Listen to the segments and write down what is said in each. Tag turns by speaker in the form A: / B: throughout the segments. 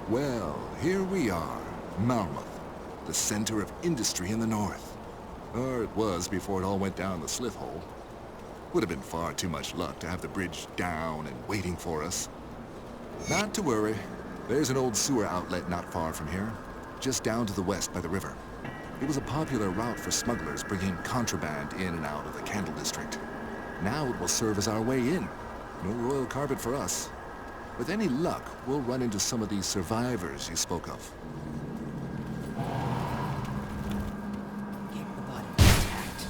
A: Well, here we are, Malmouth, the center of industry in the north. Or it was before it all went down the slith hole. Would have been far too much luck to have the bridge down and waiting for us. Not to worry. There's an old sewer outlet not far from here, just down to the west by the river. It was a popular route for smugglers bringing contraband in and out of the Candle District. Now it will serve as our way in. No royal carpet for us. With any luck, we'll run into some of these survivors you spoke of.
B: Keep the body intact.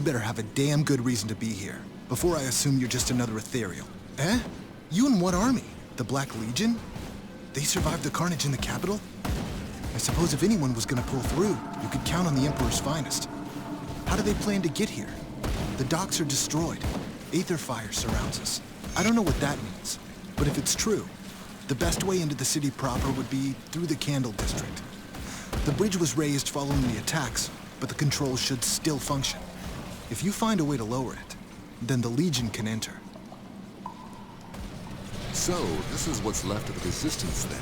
C: better have a damn good reason to be here, before I assume you're just another ethereal. Eh? You in what army? The Black Legion? They survived the carnage in the capital? I suppose if anyone was gonna pull through, you could count on the Emperor's finest. How do they plan to get here? The docks are destroyed. Aether fire surrounds us. I don't know what that means, but if it's true, the best way into the city proper would be through the Candle District. The bridge was raised following the attacks, but the controls should still function. If you find a way to lower it, then the Legion can enter.
A: So, this is what's left of the Resistance then.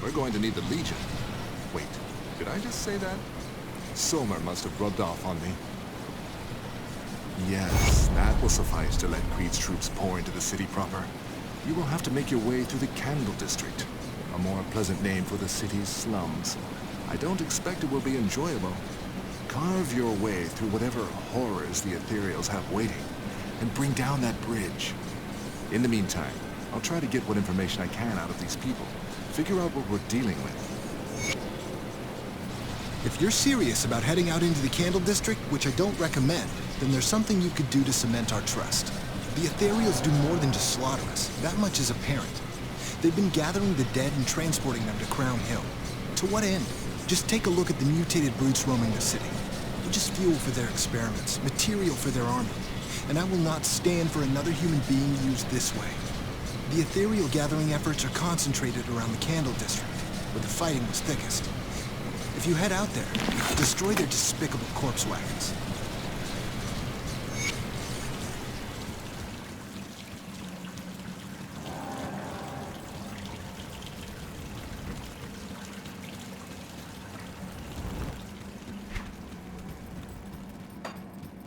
A: We're going to need the Legion. Wait, did I just say that? Somer must have rubbed off on me. Yes, that will suffice to let Creed's troops pour into the city proper. You will have to make your way through the Candle District, a more pleasant name for the city's slums. I don't expect it will be enjoyable. Carve your way through whatever horrors the Ethereals have waiting, and bring down that bridge. In the meantime, I'll try to get what information I can out of these people. Figure out what we're dealing with.
C: If you're serious about heading out into the Candle District, which I don't recommend, then there's something you could do to cement our trust. The Ethereals do more than just slaughter us. That much is apparent. They've been gathering the dead and transporting them to Crown Hill. To what end? Just take a look at the mutated brutes roaming the city. They're just fuel for their experiments, material for their army. And I will not stand for another human being used this way. The ethereal gathering efforts are concentrated around the Candle District, where the fighting was thickest. If you head out there, destroy their despicable corpse wagons.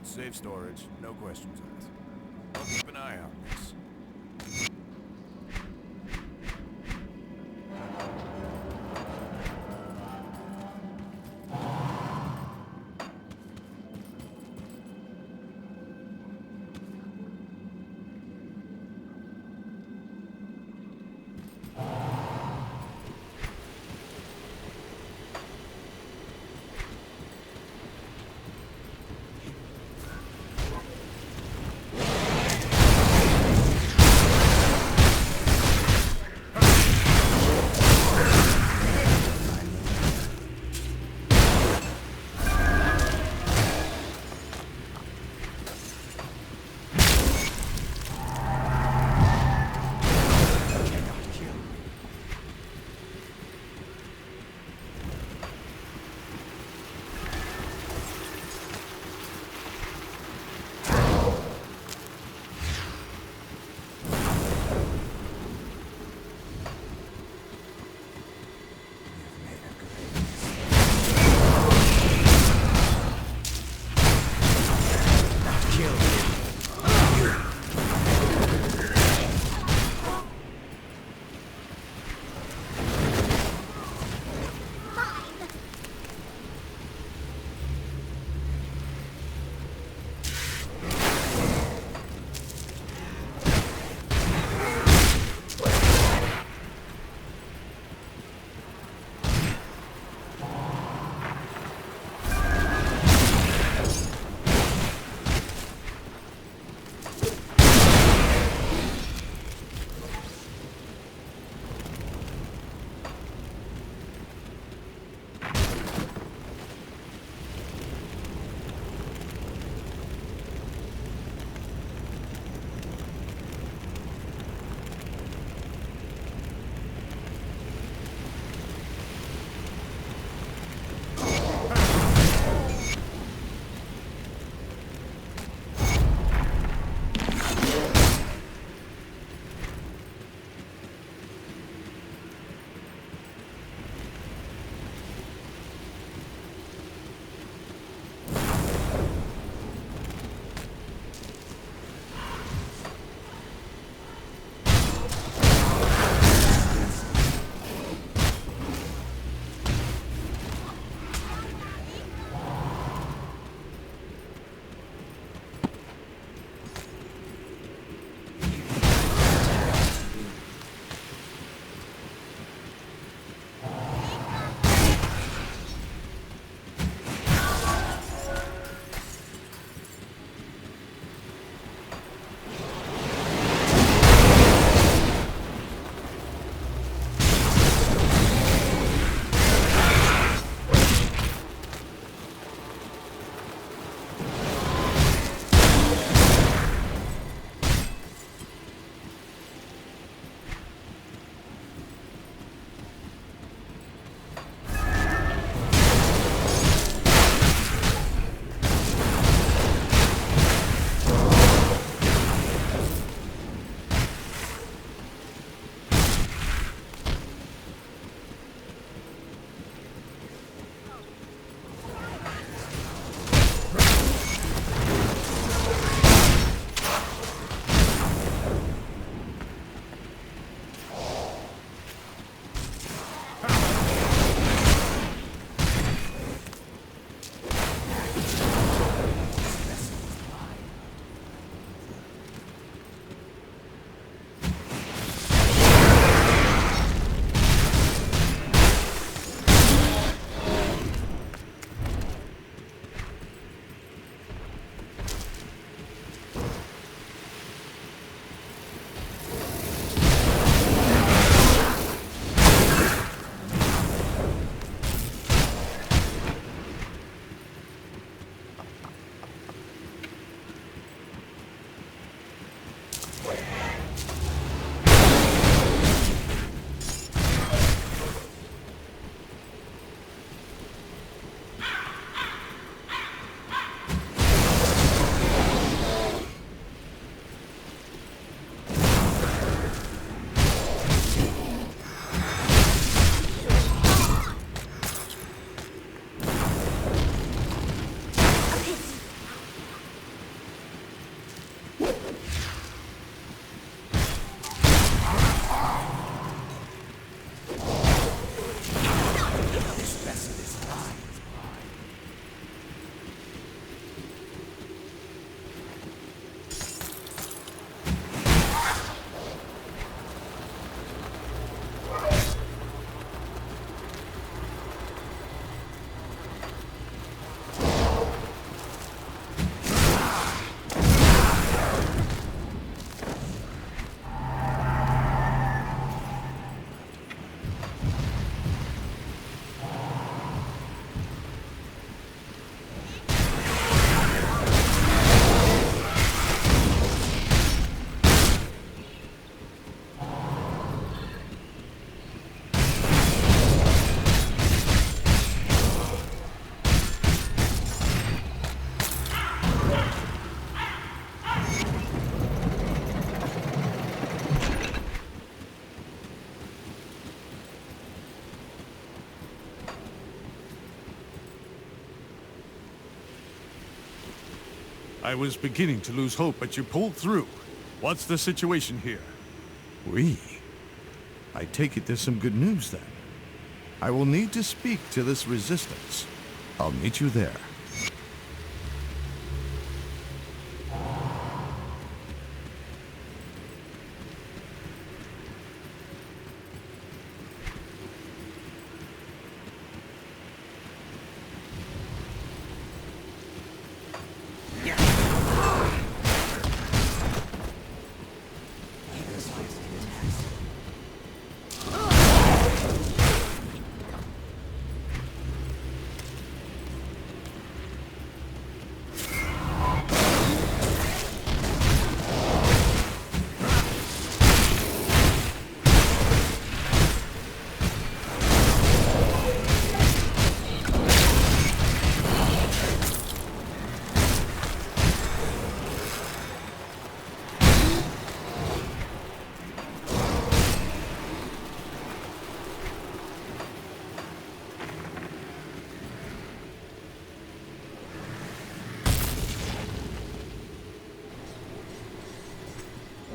D: Safe storage, no questions asked. I'll keep an eye out, miss.
E: I was beginning to lose hope, but you pulled through. What's the situation here? We? I take it there's some good news then. I will need to speak to this resistance. I'll meet you there.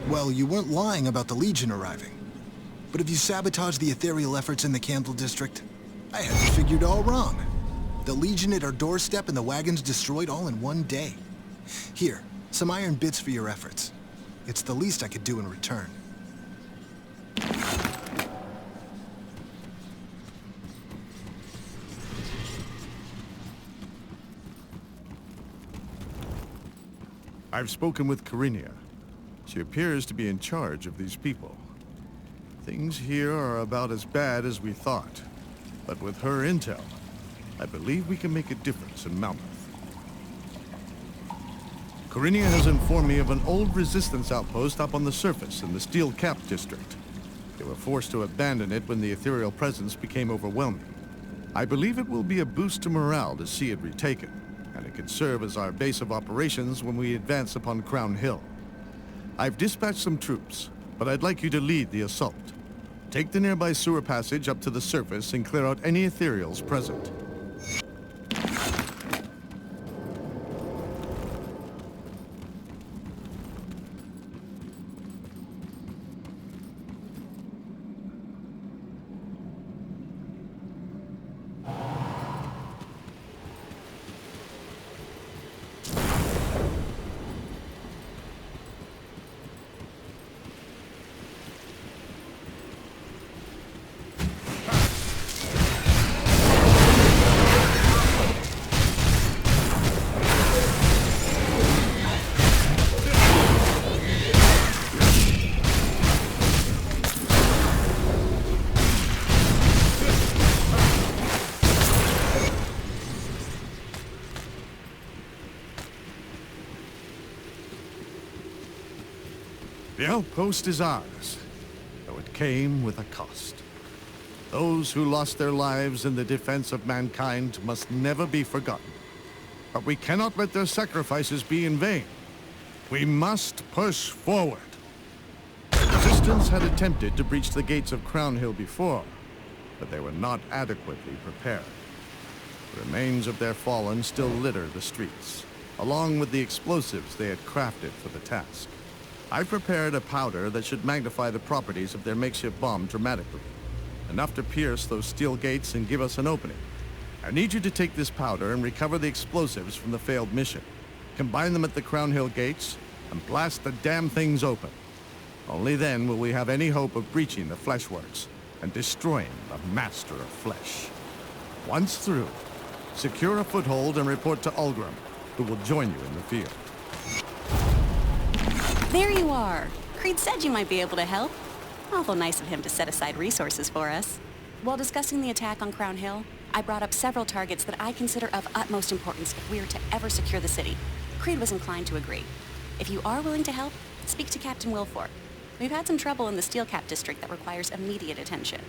C: Well, you weren't lying about the Legion arriving. But if you sabotage the ethereal efforts in the Candle District, I had you figured all wrong. The Legion at our doorstep and the wagons destroyed all in one day. Here, some iron bits for your efforts. It's the least I could do in return.
E: I've spoken with Karinia. She appears to be in charge of these people. Things here are about as bad as we thought. But with her intel, I believe we can make a difference in Malmouth. Karinia has informed me of an old resistance outpost up on the surface in the Steel Cap district. They were forced to abandon it when the ethereal presence became overwhelming. I believe it will be a boost to morale to see it retaken, and it can serve as our base of operations when we advance upon Crown Hill. I've dispatched some troops, but I'd like you to lead the assault. Take the nearby sewer passage up to the surface and clear out any ethereals present. The outpost is ours, though it came with a cost. Those who lost their lives in the defense of mankind must never be forgotten. But we cannot let their sacrifices be in vain. We must push forward. The Resistance had attempted to breach the gates of Crown Hill before, but they were not adequately prepared. The remains of their fallen still litter the streets, along with the explosives they had crafted for the task. I prepared a powder that should magnify the properties of their makeshift bomb dramatically, enough to pierce those steel gates and give us an opening. I need you to take this powder and recover the explosives from the failed mission. Combine them at the Crown Hill gates and blast the damn things open. Only then will we have any hope of breaching the Fleshworks and destroying the Master of Flesh. Once through, secure a foothold and report to Ulgrim, who will join you in the field.
F: There you are. Creed said you might be able to help. Awful nice of him to set aside resources for us. While discussing the attack on Crown Hill, I brought up several targets that I consider of utmost importance if we are to ever secure the city. Creed was inclined to agree. If you are willing to help, speak to Captain Wilford. We've had some trouble in the Steel Cap district that requires immediate attention.